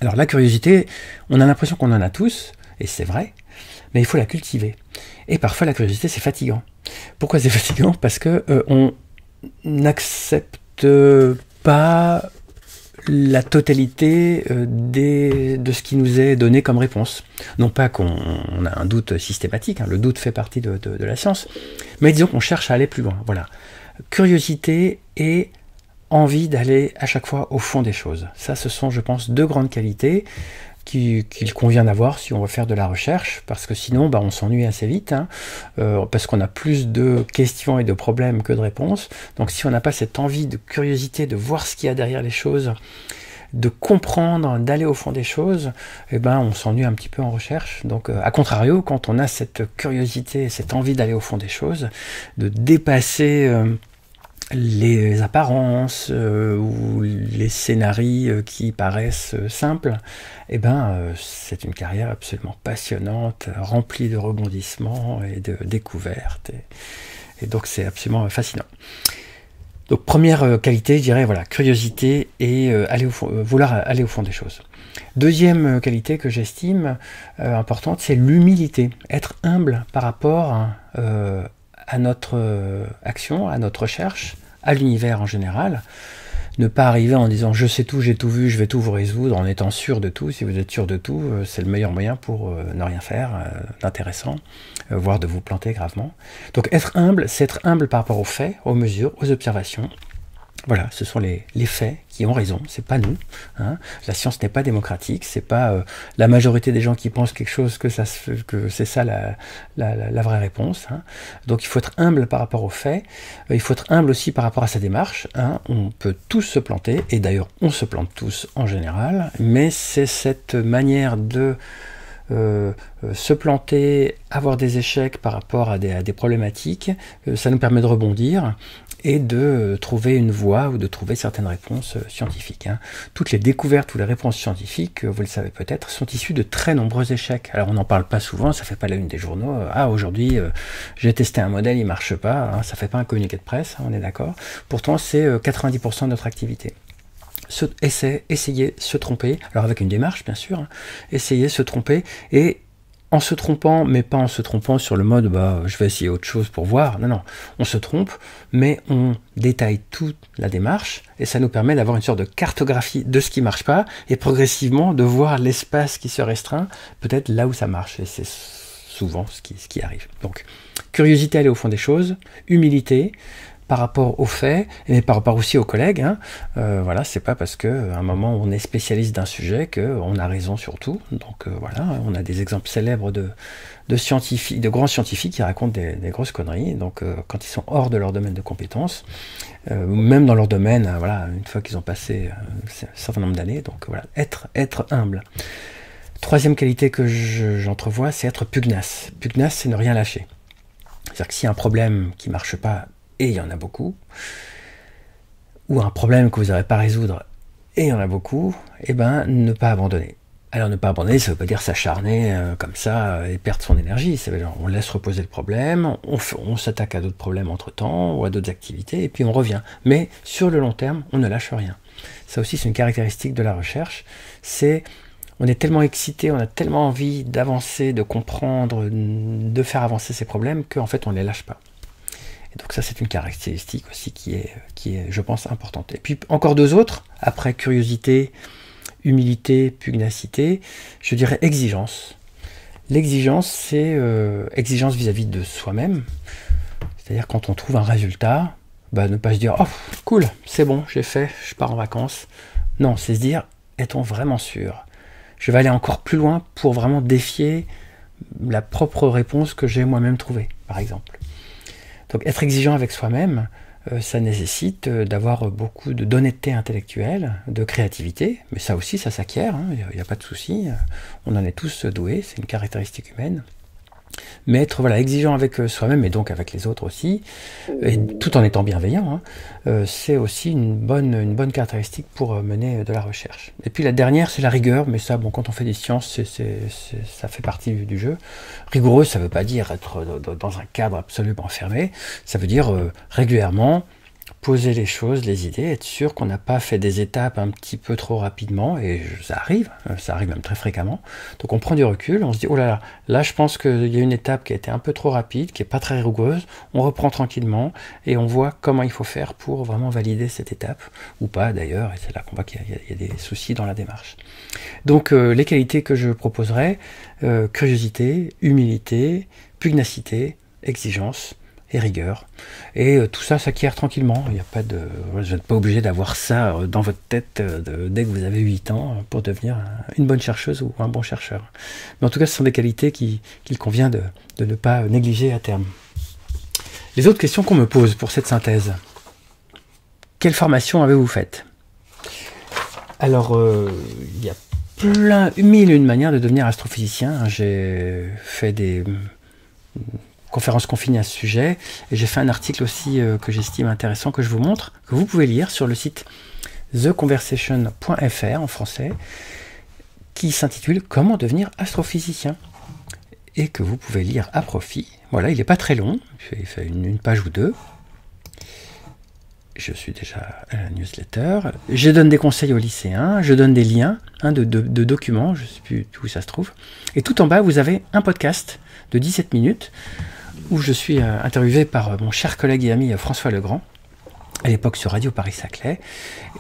Alors la curiosité, on a l'impression qu'on en a tous, et c'est vrai, mais il faut la cultiver. Et parfois la curiosité, c'est fatigant. Pourquoi c'est fatigant? Parce que on n'accepte pas la totalité de ce qui nous est donné comme réponse. Non pas qu'on a un doute systématique, le doute fait partie de la science, mais disons qu'on cherche à aller plus loin. Voilà. Curiosité et envie d'aller à chaque fois au fond des choses. Ça, ce sont, je pense, deux grandes qualités qu'il convient d'avoir si on veut faire de la recherche, parce que sinon on s'ennuie assez vite, parce qu'on a plus de questions et de problèmes que de réponses. Donc si on n'a pas cette envie de curiosité, de voir ce qu'il y a derrière les choses, de comprendre, d'aller au fond des choses, on s'ennuie un petit peu en recherche. Donc à contrario, quand on a cette curiosité, cette envie d'aller au fond des choses, de dépasser les apparences ou les scénarios qui paraissent simples, c'est une carrière absolument passionnante, remplie de rebondissements et de découvertes. Et donc c'est absolument fascinant. Donc première qualité, je dirais, curiosité et vouloir aller au fond des choses. Deuxième qualité que j'estime importante, c'est l'humilité. Être humble par rapport à notre action, à notre recherche, à l'univers en général. Ne pas arriver en disant je sais tout, j'ai tout vu, je vais tout vous résoudre, en étant sûr de tout. Si vous êtes sûr de tout, c'est le meilleur moyen pour ne rien faire d'intéressant, voire de vous planter gravement. Donc être humble, c'est être humble par rapport aux faits, aux mesures, aux observations. Voilà, ce sont les faits qui ont raison, c'est pas nous. Hein. La science n'est pas démocratique, c'est pas la majorité des gens qui pensent quelque chose que c'est ça la vraie réponse. Hein. Donc il faut être humble par rapport aux faits, il faut être humble aussi par rapport à sa démarche. Hein. On peut tous se planter, et d'ailleurs on se plante tous en général, mais c'est cette manière de se planter, avoir des échecs par rapport à des problématiques, ça nous permet de rebondir et de trouver une voie ou de trouver certaines réponses scientifiques. Hein. Toutes les découvertes ou les réponses scientifiques, vous le savez peut-être, sont issues de très nombreux échecs. Alors on n'en parle pas souvent, ça fait pas la une des journaux. Ah, aujourd'hui j'ai testé un modèle, il marche pas. Hein, ça fait pas un communiqué de presse, hein, on est d'accord. Pourtant c'est 90% de notre activité. Essayer, se tromper, alors avec une démarche bien sûr, hein, essayer, se tromper, et en se trompant, mais pas en se trompant sur le mode je vais essayer autre chose pour voir, non, on se trompe, mais on détaille toute la démarche, et ça nous permet d'avoir une sorte de cartographie de ce qui marche pas, et progressivement de voir l'espace qui se restreint, peut-être là où ça marche, et c'est souvent ce qui arrive. Donc, curiosité, aller au fond des choses, humilité, par rapport aux faits, et par rapport aussi aux collègues. Hein. Voilà, c'est pas parce qu'à un moment on est spécialiste d'un sujet qu'on a raison sur tout. Donc voilà, on a des exemples célèbres de scientifiques, de grands scientifiques qui racontent des grosses conneries. Donc quand ils sont hors de leur domaine de compétences, même dans leur domaine, voilà, une fois qu'ils ont passé un certain nombre d'années. Donc voilà, être humble. Troisième qualité que j'entrevois, c'est être pugnace. Pugnace, c'est ne rien lâcher. C'est-à-dire que s'il y a un problème qui marche pas, et il y en a beaucoup, ou un problème que vous n'aurez pas à résoudre, et il y en a beaucoup, et ne pas abandonner. Alors ne pas abandonner, ça ne veut pas dire s'acharner comme ça et perdre son énergie. Ça veut dire on laisse reposer le problème, on s'attaque à d'autres problèmes entre-temps, ou à d'autres activités, et puis on revient. Mais sur le long terme, on ne lâche rien. Ça aussi, c'est une caractéristique de la recherche, on est tellement excité, on a tellement envie d'avancer, de comprendre, de faire avancer ces problèmes, qu'en fait on ne les lâche pas. Et donc ça, c'est une caractéristique aussi qui est, je pense, importante. Et puis encore deux autres, après curiosité, humilité, pugnacité, je dirais exigence. L'exigence, c'est exigence vis-à-vis de soi-même. C'est-à-dire quand on trouve un résultat, ne pas se dire « Oh, cool, c'est bon, j'ai fait, je pars en vacances ». Non, c'est se dire « Est-on vraiment sûr ? Je vais aller encore plus loin pour vraiment défier la propre réponse que j'ai moi-même trouvée, par exemple ». Donc être exigeant avec soi-même, ça nécessite d'avoir beaucoup d'honnêteté intellectuelle, de créativité, mais ça aussi, ça s'acquiert, hein, il n'y a pas de souci, on en est tous doués, c'est une caractéristique humaine. Mais être exigeant avec soi-même et donc avec les autres aussi, et tout en étant bienveillant, hein, c'est aussi une bonne caractéristique pour mener de la recherche. Et puis la dernière, c'est la rigueur, mais ça, quand on fait des sciences, ça fait partie du jeu. Rigoureux, ça ne veut pas dire être dans un cadre absolument fermé, ça veut dire régulièrement poser les choses, les idées, être sûr qu'on n'a pas fait des étapes un petit peu trop rapidement, et ça arrive même très fréquemment. Donc on prend du recul, on se dit, oh là je pense qu'il y a une étape qui a été un peu trop rapide, qui n'est pas très rigoureuse, on reprend tranquillement, et on voit comment il faut faire pour vraiment valider cette étape, ou pas d'ailleurs, et c'est là qu'on voit qu'il y a des soucis dans la démarche. Donc les qualités que je proposerais, curiosité, humilité, pugnacité, exigence, et rigueur. Et tout ça s'acquiert tranquillement. Il n'y a pas de, vous n'êtes pas obligé d'avoir ça dans votre tête dès que vous avez 8 ans pour devenir une bonne chercheuse ou un bon chercheur. Mais en tout cas, ce sont des qualités qu'il convient de ne pas négliger à terme. Les autres questions qu'on me pose pour cette synthèse. Quelle formation avez-vous faite ? Alors, il y a mille et une manières de devenir astrophysicien. J'ai fait des conférence confinée à ce sujet, et j'ai fait un article aussi que j'estime intéressant, que je vous montre, que vous pouvez lire sur le site theconversation.fr en français, qui s'intitule « Comment devenir astrophysicien ?» et que vous pouvez lire à profit. Voilà, il n'est pas très long, il fait une page ou deux. Je suis déjà à la newsletter. Je donne des conseils aux lycéens, je donne des liens de documents, je ne sais plus où ça se trouve. Et tout en bas, vous avez un podcast de 17 minutes où je suis interviewé par mon cher collègue et ami François Legrand, à l'époque sur Radio Paris-Saclay,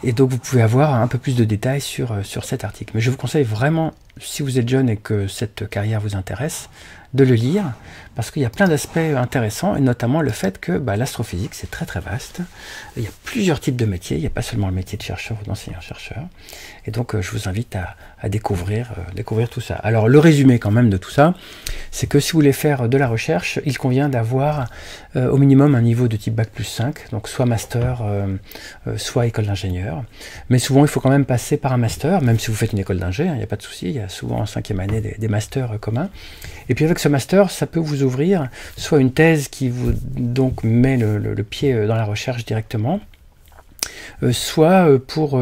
et donc vous pouvez avoir un peu plus de détails sur cet article. Mais je vous conseille vraiment, si vous êtes jeune et que cette carrière vous intéresse, de le lire, parce qu'il y a plein d'aspects intéressants, et notamment le fait que l'astrophysique, c'est très très vaste. Il y a plusieurs types de métiers, il n'y a pas seulement le métier de chercheur ou d'enseignant-chercheur. Et donc je vous invite à découvrir tout ça. Alors le résumé quand même de tout ça, c'est que si vous voulez faire de la recherche, il convient d'avoir au minimum un niveau de type Bac plus 5, donc soit master, soit école d'ingénieur. Mais souvent il faut quand même passer par un master, même si vous faites une école d'ingé, il n'y a pas de souci, il y a souvent en 5e année des masters communs. Et puis avec ce master, ça peut vous ouvrir soit une thèse qui vous donc met le pied dans la recherche directement, soit pour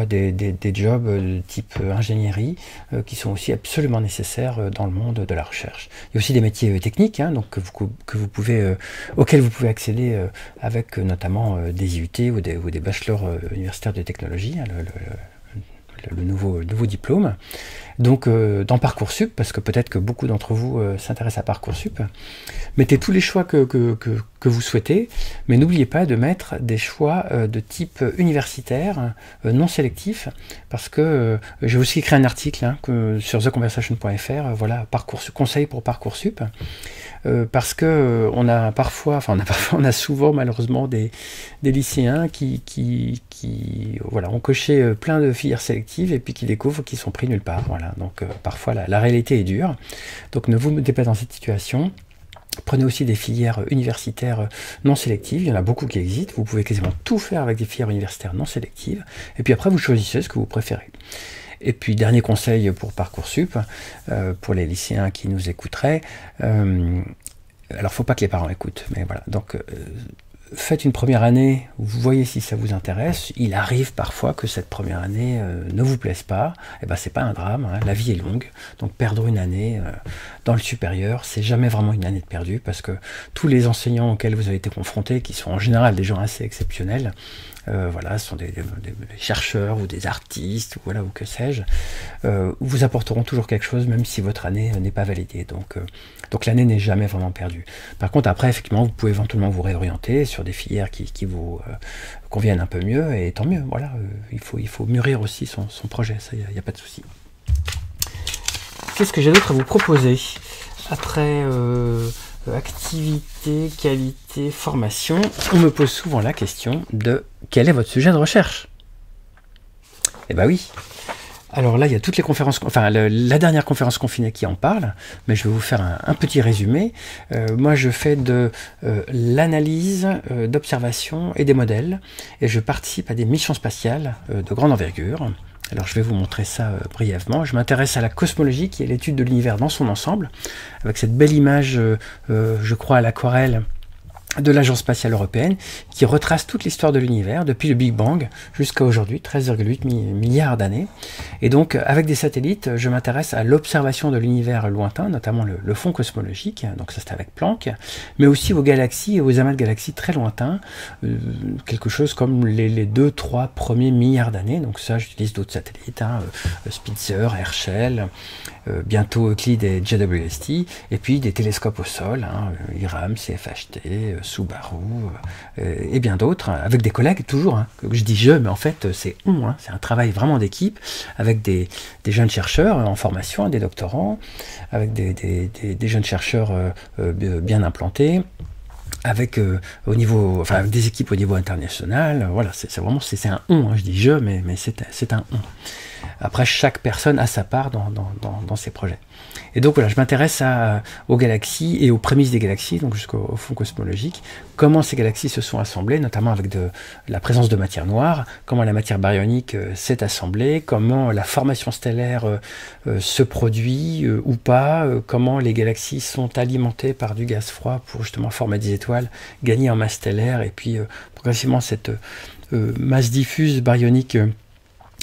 des jobs de type ingénierie qui sont aussi absolument nécessaires dans le monde de la recherche. Il y a aussi des métiers techniques donc auxquels vous pouvez accéder avec notamment des IUT ou des bachelors universitaires de technologie, le nouveau diplôme. Donc dans Parcoursup, parce que peut-être que beaucoup d'entre vous s'intéressent à Parcoursup, mettez tous les choix que vous souhaitez, mais n'oubliez pas de mettre des choix de type universitaire, non sélectif, parce que j'ai aussi écrit un article sur theconversation.fr, voilà, conseils pour Parcoursup, parce que on a souvent malheureusement des lycéens qui ont coché plein de filières sélectives et puis qui découvrent qu'ils sont pris nulle part. Voilà. Donc parfois la réalité est dure. Donc ne vous mettez pas dans cette situation. Prenez aussi des filières universitaires non sélectives, il y en a beaucoup qui existent, vous pouvez quasiment tout faire avec des filières universitaires non sélectives, et puis après vous choisissez ce que vous préférez. Et puis dernier conseil pour Parcoursup, pour les lycéens qui nous écouteraient, alors faut pas que les parents écoutent, mais voilà, donc faites une première année, vous voyez si ça vous intéresse. Il arrive parfois que cette première année ne vous plaise pas. Et ben c'est pas un drame, la vie est longue. Donc perdre une année dans le supérieur, c'est jamais vraiment une année de perdu, parce que tous les enseignants auxquels vous avez été confrontés, qui sont en général des gens assez exceptionnels, ce sont des chercheurs ou des artistes, ou que sais-je, vous apporteront toujours quelque chose, même si votre année n'est pas validée. Donc l'année n'est jamais vraiment perdue. Par contre, après, effectivement, vous pouvez éventuellement vous réorienter sur des filières qui vous conviennent un peu mieux, et tant mieux. Voilà, il faut mûrir aussi son projet, ça, il n'y a pas de souci. Qu'est-ce que j'ai d'autre à vous proposer après activité, qualité, formation? On me pose souvent la question de quel est votre sujet de recherche? Eh ben oui. Alors là, il y a toutes les conférences, la dernière conférence confinée qui en parle, mais je vais vous faire un petit résumé. Moi, je fais de l'analyse, d'observation et des modèles, et je participe à des missions spatiales de grande envergure. Alors je vais vous montrer ça brièvement. Je m'intéresse à la cosmologie, qui est l'étude de l'univers dans son ensemble, avec cette belle image, je crois, à l'aquarelle de l'Agence spatiale européenne, qui retrace toute l'histoire de l'univers, depuis le Big Bang jusqu'à aujourd'hui, 13,8 milliards d'années. Et donc, avec des satellites, je m'intéresse à l'observation de l'univers lointain, notamment le fond cosmologique, donc ça c'est avec Planck, mais aussi aux galaxies et aux amas de galaxies très lointains, quelque chose comme les 2-3 premiers milliards d'années. Donc ça, j'utilise d'autres satellites, Spitzer, Herschel, bientôt Euclide et JWST, et puis des télescopes au sol, IRAM, CFHT, Subaru, et bien d'autres, avec des collègues toujours, je dis je, mais en fait c'est on, c'est un travail vraiment d'équipe, avec des jeunes chercheurs en formation, des doctorants, avec des jeunes chercheurs bien implantés, avec des équipes au niveau international. Voilà, c'est vraiment un on, je dis je, mais c'est un on. Après, chaque personne a sa part dans ses projets. Et donc voilà, je m'intéresse aux galaxies et aux prémices des galaxies, donc jusqu'au fond cosmologique, comment ces galaxies se sont assemblées, notamment avec la présence de matière noire, comment la matière baryonique s'est assemblée, comment la formation stellaire se produit ou pas, comment les galaxies sont alimentées par du gaz froid pour justement former des étoiles, gagner en masse stellaire, et puis progressivement cette masse diffuse baryonique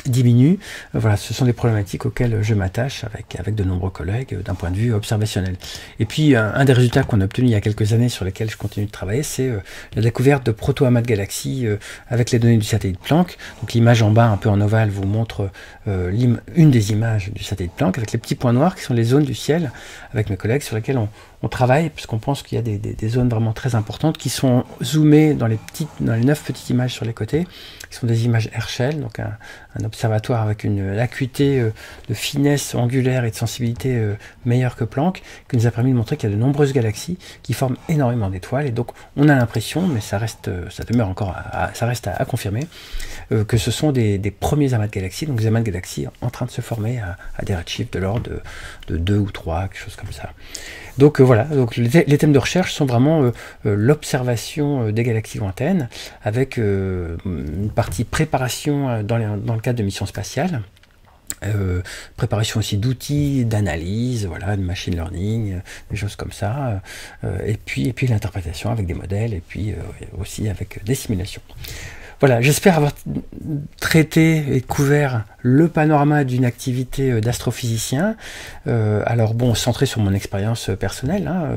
diminue. Voilà, ce sont des problématiques auxquelles je m'attache avec de nombreux collègues d'un point de vue observationnel. Et puis un des résultats qu'on a obtenu il y a quelques années sur lesquels je continue de travailler, c'est la découverte de proto-amas de galaxies avec les données du satellite Planck. Donc l'image en bas un peu en ovale vous montre une des images du satellite Planck avec les petits points noirs qui sont les zones du ciel avec mes collègues sur lesquelles on travaille, puisqu'on pense qu'il y a des zones vraiment très importantes qui sont zoomées dans les 9 petites images sur les côtés, qui sont des images Herschel, donc un observatoire avec une acuité de finesse angulaire et de sensibilité meilleure que Planck, qui nous a permis de montrer qu'il y a de nombreuses galaxies qui forment énormément d'étoiles, et donc on a l'impression, mais ça reste à confirmer, que ce sont des premiers amas de galaxies, donc des amas de galaxies en train de se former à des redshifts de l'ordre de 2 ou 3, quelque chose comme ça. Donc voilà, donc les thèmes de recherche sont vraiment l'observation des galaxies lointaines, avec une partie préparation dans le cadre de missions spatiales, préparation aussi d'outils, d'analyse, voilà, de machine learning, des choses comme ça, et puis l'interprétation avec des modèles, et puis aussi avec des simulations. Voilà, j'espère avoir traité et couvert le panorama d'une activité d'astrophysicien. Alors bon, centré sur mon expérience personnelle, hein,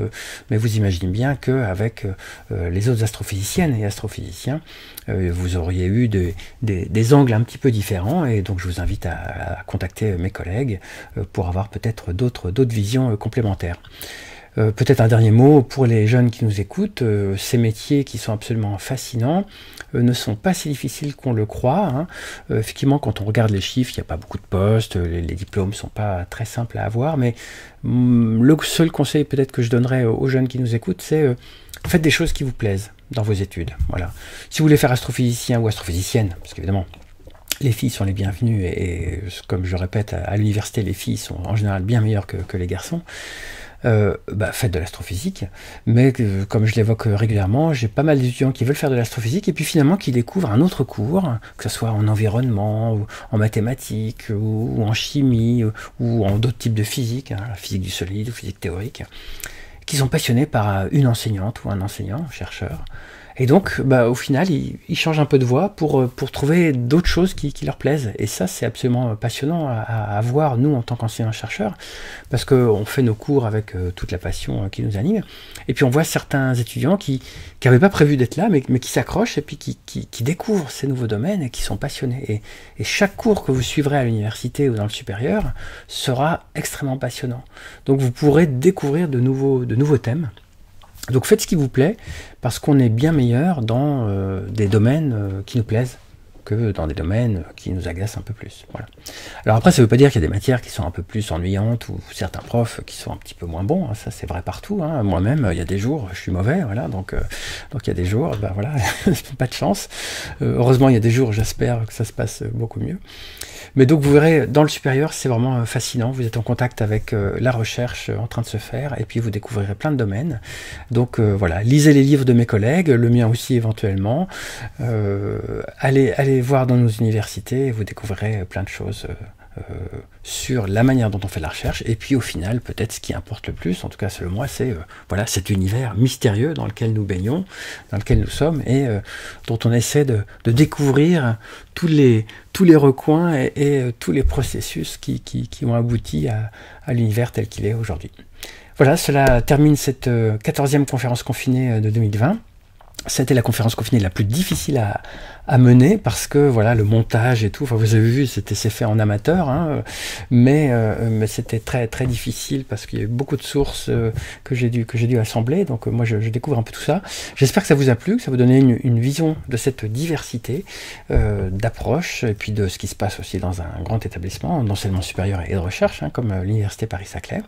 mais vous imaginez bien qu'avec les autres astrophysiciennes et astrophysiciens, vous auriez eu des angles un petit peu différents, et donc je vous invite à contacter mes collègues pour avoir peut-être d'autres visions complémentaires. Peut-être un dernier mot pour les jeunes qui nous écoutent, ces métiers qui sont absolument fascinants ne sont pas si difficiles qu'on le croit, hein. Effectivement, quand on regarde les chiffres, il n'y a pas beaucoup de postes, les diplômes ne sont pas très simples à avoir, mais le seul conseil peut-être que je donnerais aux jeunes qui nous écoutent, c'est faites des choses qui vous plaisent dans vos études. Voilà. Si vous voulez faire astrophysicien ou astrophysicienne, parce qu'évidemment, les filles sont les bienvenues, et comme je le répète, à l'université, les filles sont en général bien meilleures que les garçons. Faites de l'astrophysique, mais comme je l'évoque régulièrement, j'ai pas mal d'étudiants qui veulent faire de l'astrophysique et puis finalement qui découvrent un autre cours, que ce soit en environnement, ou en mathématiques, ou en chimie, ou en d'autres types de physique, hein, la physique du solide ou physique théorique, qui sont passionnés par une enseignante ou un enseignant, chercheur. Et donc, au final, ils changent un peu de voie pour trouver d'autres choses qui leur plaisent. Et ça, c'est absolument passionnant à voir, nous, en tant qu'enseignants-chercheurs, parce qu'on fait nos cours avec toute la passion qui nous anime. Et puis, on voit certains étudiants qui n'avaient pas prévu d'être là, mais qui s'accrochent et puis qui découvrent ces nouveaux domaines et qui sont passionnés. Et chaque cours que vous suivrez à l'université ou dans le supérieur sera extrêmement passionnant. Donc, vous pourrez découvrir de nouveaux thèmes. Donc faites ce qui vous plaît, parce qu'on est bien meilleur dans des domaines qui nous plaisent que dans des domaines qui nous agacent un peu plus. Voilà. Alors après, ça ne veut pas dire qu'il y a des matières qui sont un peu plus ennuyantes ou certains profs qui sont un petit peu moins bons, hein, ça c'est vrai partout. Hein. Moi-même, il y a des jours, je suis mauvais, voilà, donc il y a des jours, voilà, pas de chance. Heureusement, il y a des jours, j'espère que ça se passe beaucoup mieux. Mais donc vous verrez, dans le supérieur, c'est vraiment fascinant. Vous êtes en contact avec la recherche en train de se faire, et puis vous découvrirez plein de domaines. Donc voilà, lisez les livres de mes collègues, le mien aussi éventuellement. Allez voir dans nos universités, et vous découvrirez plein de choses sur la manière dont on fait la recherche, et puis au final, peut-être ce qui importe le plus, en tout cas selon moi, c'est voilà, cet univers mystérieux dans lequel nous baignons, dans lequel nous sommes, et dont on essaie de découvrir tous les recoins et tous les processus qui ont abouti à l'univers tel qu'il est aujourd'hui. Voilà, cela termine cette 14e conférence confinée de 2020. C'était la conférence confinée la plus difficile à mener, parce que voilà, le montage et tout, enfin vous avez vu, c'est fait en amateur, hein, mais c'était très très difficile parce qu'il y a eu beaucoup de sources que j'ai dû assembler. Donc moi je découvre un peu tout ça. J'espère que ça vous a plu, que ça vous donne une vision de cette diversité d'approches, et puis de ce qui se passe aussi dans un grand établissement d'enseignement supérieur et de recherche, hein, comme l'université Paris-Saclay.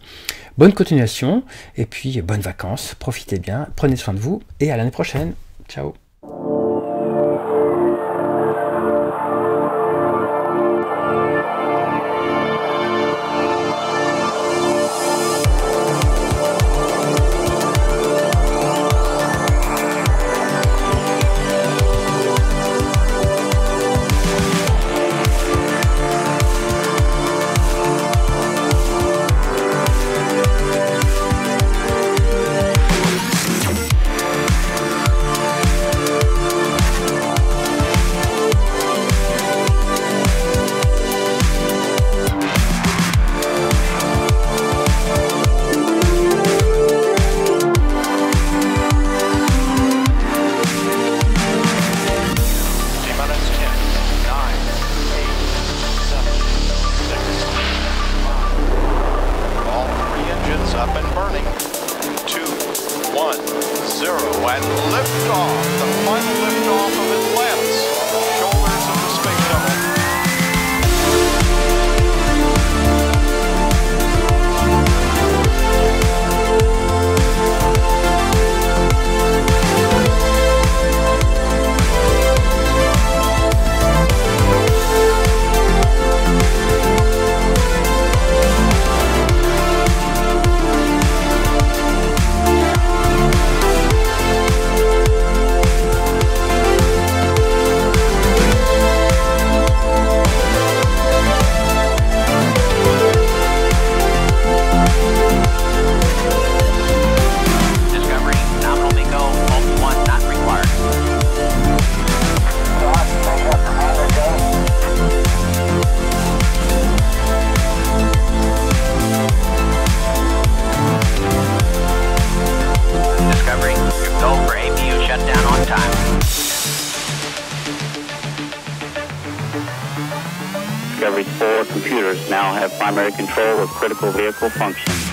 Bonne continuation, et puis bonnes vacances, profitez bien, prenez soin de vous, et à l'année prochaine. Ciao. 0 and liftoff, the final liftoff of Atlantis, shoulders of the space shuttle. Discovery's 4 computers now have primary control of critical vehicle functions.